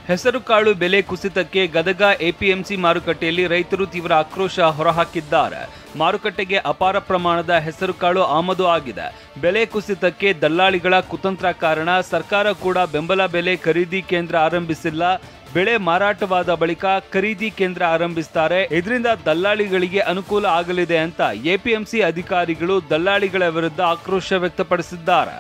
ಹೆಸರುಕಾಳು ಬೆಲೆ ಕುಸಿತಕ್ಕೆ ಗದಗ ಎಪಿಎಂಸಿ ಮಾರುಕಟ್ಟೆಯಲ್ಲಿ ರೈತರು ತೀವ್ರ ಆಕ್ರೋಶ ಹೊರಹಾಕಿದ್ದಾರೆ. ಮಾರುಕಟ್ಟೆಗೆ ಅಪಾರ ಪ್ರಮಾಣದ ಹೆಸರುಕಾಳು ಆಮದು ಆಗಿದೆ. ಬೆಲೆ ಕುಸಿತಕ್ಕೆ ದಲ್ಲಾಳಿಗಳ ಕುತಂತ್ರ ಕಾರಣ. ಸರ್ಕಾರ ಕೂಡ ಬೆಂಬಲ ಬೆಲೆ ಖರೀದಿ ಕೇಂದ್ರ ಆರಂಭಿಸಿಲ್ಲ. ಬೆಳೆ ಮಾರಾಟವಾದ ಬಳಿಕ ಖರೀದಿ ಕೇಂದ್ರ ಆರಂಭಿಸುತ್ತಾರೆ. ಇದರಿಂದ ದಲ್ಲಾಳಿಗಳಿಗೆ ಅನುಕೂಲ ಆಗಲಿದೆ ಅಂತ ಎಪಿಎಂಸಿ ಅಧಿಕಾರಿಗಳು ದಲ್ಲಾಳಿಗಳ ವಿರುದ್ಧ ಆಕ್ರೋಶ ವ್ಯಕ್ತಪಡಿಸಿದ್ದಾರೆ.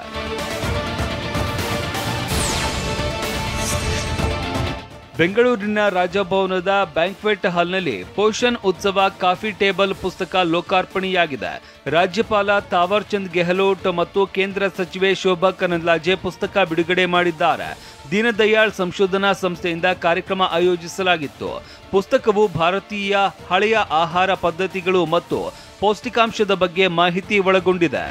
ಬೆಂಗಳೂರಿನ ರಾಜಭವನದ ಬ್ಯಾಂಕ್ವೆಟ್ ಹಾಲ್ನಲ್ಲಿ ಪೋಷಣ್ ಉತ್ಸವ ಕಾಫಿ ಟೇಬಲ್ ಪುಸ್ತಕ ಲೋಕಾರ್ಪಣೆಯಾಗಿದೆ. ರಾಜ್ಯಪಾಲ ತಾವರ್ ಚಂದ್ ಗೆಹ್ಲೋಟ್ ಮತ್ತು ಕೇಂದ್ರ ಸಚಿವೆ ಶೋಭಾ ಕರಂದ್ಲಾಜೆ ಪುಸ್ತಕ ಬಿಡುಗಡೆ ಮಾಡಿದ್ದಾರೆ. ದೀನದಯಾಳ್ ಸಂಶೋಧನಾ ಸಂಸ್ಥೆಯಿಂದ ಕಾರ್ಯಕ್ರಮ ಆಯೋಜಿಸಲಾಗಿತ್ತು. ಪುಸ್ತಕವು ಭಾರತೀಯ ಹಳೆಯ ಆಹಾರ ಪದ್ಧತಿಗಳು ಮತ್ತು ಪೌಷ್ಟಿಕಾಂಶದ ಬಗ್ಗೆ ಮಾಹಿತಿ ಒಳಗೊಂಡಿದೆ.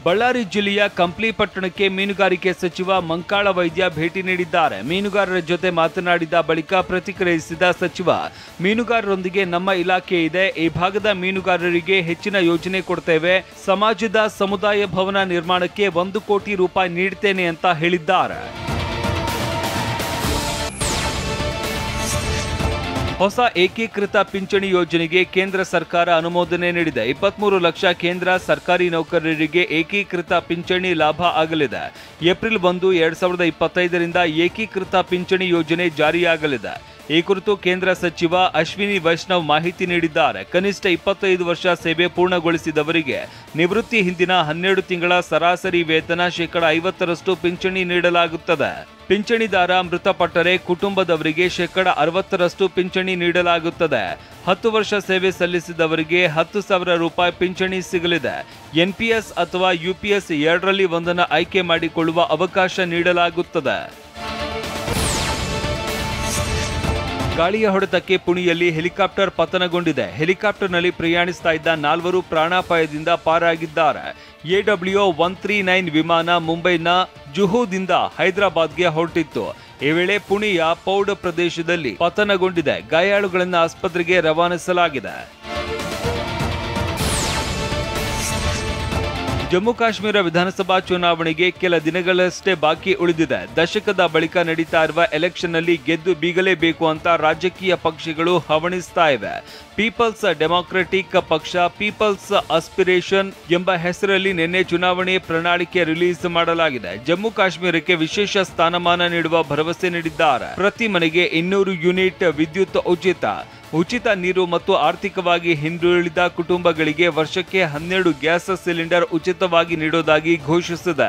ಬಳ್ಳಾರಿ ಜಿಲ್ಲೆಯ ಕಂಪ್ಲಿ ಪಟ್ಟಣಕ್ಕೆ ಮೀನುಗಾರಿಕೆ ಸಚಿವ ಮಂಕಾಳ ವೈದ್ಯ ಭೇಟಿ ನೀಡಿದ್ದಾರೆ. ಮೀನುಗಾರರ ಜೊತೆ ಮಾತನಾಡಿದ ಬಳಿಕ ಪ್ರತಿಕ್ರಿಯಿಸಿದ ಸಚಿವ, ಮೀನುಗಾರರೊಂದಿಗೆ ನಮ್ಮ ಇಲಾಖೆ ಇದೆ. ಈ ಭಾಗದ ಮೀನುಗಾರರಿಗೆ ಹೆಚ್ಚಿನ ಯೋಜನೆ ಕೊಡ್ತೇವೆ. ಸಮಾಜದ ಸಮುದಾಯ ಭವನ ನಿರ್ಮಾಣಕ್ಕೆ 1 ಕೋಟಿ ರೂಪಾಯಿ ನೀಡುತ್ತೇನೆ ಅಂತ ಹೇಳಿದ್ದಾರೆ. ಹೊಸ ಏಕೀಕೃತ ಪಿಂಚಣಿ ಯೋಜನೆಗೆ ಕೇಂದ್ರ ಸರ್ಕಾರ ಅನುಮೋದನೆ ನೀಡಿದೆ. 23 ಲಕ್ಷ ಕೇಂದ್ರ ಸರ್ಕಾರಿ ನೌಕರರಿಗೆ ಏಕೀಕೃತ ಪಿಂಚಣಿ ಲಾಭ ಆಗಲಿದೆ. ಏಪ್ರಿಲ್ 1, 2025ರಿಂದ ಏಕೀಕೃತ ಪಿಂಚಣಿ ಯೋಜನೆ ಜಾರಿಯಾಗಲಿದೆ. ಈ ಕುರಿತು ಕೇಂದ್ರ ಸಚಿವ ಅಶ್ವಿನಿ ವೈಷ್ಣವ್ ಮಾಹಿತಿ ನೀಡಿದ್ದಾರೆ. ಕನಿಷ್ಠ 25 ವರ್ಷ ಸೇವೆ ಪೂರ್ಣಗೊಳಿಸಿದವರಿಗೆ ನಿವೃತ್ತಿ ಹಿಂದಿನ 12 ತಿಂಗಳ ಸರಾಸರಿ ವೇತನ ಶೇಕಡ 50ರಷ್ಟು ಪಿಂಚಣಿ ನೀಡಲಾಗುತ್ತದೆ. ಪಿಂಚಣಿದಾರ ಮೃತಪಟ್ಟರೆ ಕುಟುಂಬದವರಿಗೆ ಶೇಕಡ 60ರಷ್ಟು ಪಿಂಚಣಿ ನೀಡಲಾಗುತ್ತದೆ. 10 ವರ್ಷ ಸೇವೆ ಸಲ್ಲಿಸಿದವರಿಗೆ 10,000 ರೂಪಾಯಿ ಪಿಂಚಣಿ ಸಿಗಲಿದೆ. ಎನ್ಪಿಎಸ್ ಅಥವಾ ಯುಪಿಎಸ್ ಎರಡರಲ್ಲಿ ಒಂದನ್ನು ಆಯ್ಕೆ ಮಾಡಿಕೊಳ್ಳುವ ಅವಕಾಶ ನೀಡಲಾಗುತ್ತದೆ. ಗಾಳಿಯ ಹೊಡೆತಕ್ಕೆ ಪುಣೆಯಲ್ಲಿ ಹೆಲಿಕಾಪ್ಟರ್ ಪತನಗೊಂಡಿದೆ. ಹೆಲಿಕಾಪ್ಟರ್ನಲ್ಲಿ ಪ್ರಯಾಣಿಸ್ತಾ ಇದ್ದ 4 ಪ್ರಾಣಾಪಾಯದಿಂದ ಪಾರಾಗಿದ್ದಾರೆ. AW139 ವಿಮಾನ ಮುಂಬೈನ ಜುಹೂದಿಂದ ಹೈದರಾಬಾದ್ಗೆ ಹೊರಟಿತ್ತು. ಈ ವೇಳೆ ಪುಣೆಯ ಪೌಡ್ ಪ್ರದೇಶದಲ್ಲಿ ಪತನಗೊಂಡಿದೆ. ಗಾಯಾಳುಗಳನ್ನು ಆಸ್ಪತ್ರೆಗೆ ರವಾನಿಸಲಾಗಿದೆ. ಜಮ್ಮು ಕಾಶ್ಮೀರ ವಿಧಾನಸಭಾ ಚುನಾವಣೆಗೆ ಕೆಲ ದಿನಗಳಷ್ಟೇ ಬಾಕಿ ಉಳಿದಿದೆ. ದಶಕದ ಬಳಿಕ ನಡೀತಾ ಇರುವ ಎಲೆಕ್ಷನ್ನಲ್ಲಿ ಗೆದ್ದು ಬೀಗಲೇಬೇಕು ಅಂತ ರಾಜಕೀಯ ಪಕ್ಷಗಳು ಹವಣಿಸ್ತಾ ಇವೆ. ಪೀಪಲ್ಸ್ ಡೆಮಾಕ್ರೆಟಿಕ್ ಪಕ್ಷ ಪೀಪಲ್ಸ್ ಆಸ್ಪಿರೇಷನ್ ಎಂಬ ಹೆಸರಲ್ಲಿ ನಿನ್ನೆ ಚುನಾವಣೆ ಪ್ರಣಾಳಿಕೆ ರಿಲೀಸ್ ಮಾಡಲಾಗಿದೆ. ಜಮ್ಮು ಕಾಶ್ಮೀರಕ್ಕೆ ವಿಶೇಷ ಸ್ಥಾನಮಾನ ನೀಡುವ ಭರವಸೆ ನೀಡಿದ್ದಾರೆ. ಪ್ರತಿ ಮನೆಗೆ 200 ಯೂನಿಟ್ ವಿದ್ಯುತ್ ಉಚಿತ ನೀರು ಮತ್ತು ಆರ್ಥಿಕವಾಗಿ ಹಿಂದುಳಿದ ಕುಟುಂಬಗಳಿಗೆ ವರ್ಷಕ್ಕೆ 12 ಗ್ಯಾಸ್ ಸಿಲಿಂಡರ್ ಉಚಿತವಾಗಿ ನೀಡೋದಾಗಿ ಘೋಷಿಸಿದೆ.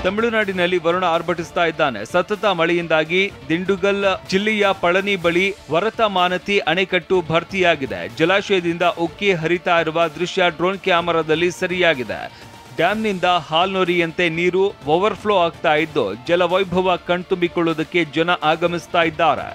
ತಮಿಳುನಾಡಿನಲ್ಲಿ ವರುಣ ಆರ್ಭಟಿಸ್ತಾ ಇದ್ದಾನೆ. ಸತತ ಮಳೆಯಿಂದಾಗಿ ದಿಂಡುಗಲ್ ಜಿಲ್ಲೆಯ ಪಳನಿ ಬಳಿ ವರತಮಾನತಿ ಅಣೆಕಟ್ಟು ಭರ್ತಿಯಾಗಿದೆ. ಜಲಾಶಯದಿಂದ ಉಕ್ಕಿ ಹರಿತಾ ಇರುವ ದೃಶ್ಯ ಡ್ರೋನ್ ಕ್ಯಾಮೆರಾದಲ್ಲಿ ಸೆರೆಯಾಗಿದೆ. ಡ್ಯಾಂನಿಂದ ಹಾಲ್ನೊರಿಯಂತೆ ನೀರು ಓವರ್ಫ್ಲೋ ಆಗ್ತಾ ಇದ್ದು ಜಲವೈಭವ ಕಣ್ತುಂಬಿಕೊಳ್ಳುವುದಕ್ಕೆ ಜನ ಆಗಮಿಸ್ತಾ ಇದ್ದಾರೆ.